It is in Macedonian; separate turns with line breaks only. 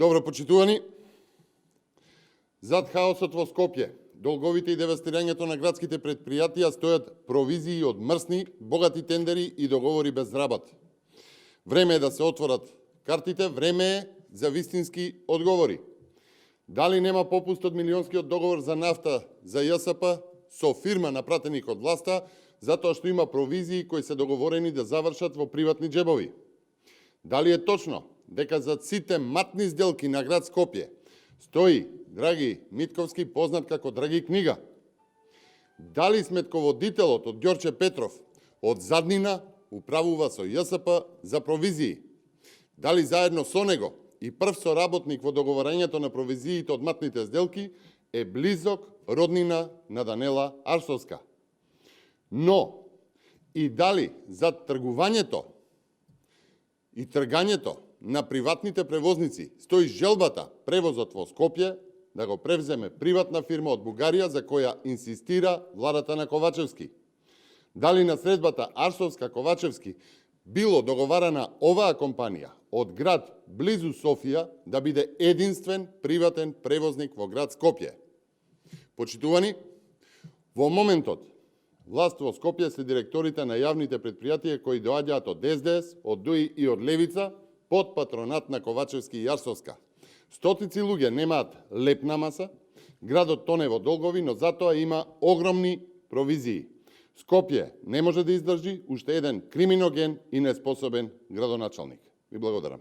Добро почитувани, зад хаосот во Скопје, долговите и девастирањето на градските предпријатија стојат провизии од мрсни, богати тендери и договори без работ. Време е да се отворат картите, време е за вистински одговори. Дали нема попуст од милионскиот договор за нафта за ЈСП со фирма на пратеник од власта, затоа што има провизии кои се договорени да завршат во приватни джебови? Дали е точно дека за сите матни сделки на град Скопје стои Драги Митковски, познат како Драги Книга? Дали сметководителот од Ѓорче Петров од заднина управува со ЈСП за провизии? Дали заедно со него и прв соработник во договарањето на провизиите од матните сделки е близок роднина на Данела Арсовска? Но и дали за тргувањето и тргањето на приватните превозници стои желбата превозот во Скопје да го превземе приватна фирма од Бугарија за која инсистира владата на Ковачевски? Дали на средбата Арсовска-Ковачевски било договарана оваа компанија од град близу Софија да биде единствен приватен превозник во град Скопје? Почитувани, во моментот власт во Скопје се директорите на јавните предпријатија кои доаѓаат од СДС, од ДУИ и од Левица под патронат на Ковачевски и Арсовска. Стотици луѓе немаат лепна маса, градот тоне во долгови, но затоа има огромни провизии. Скопје не може да издржи уште еден криминоген и неспособен градоначалник. Ви благодарам.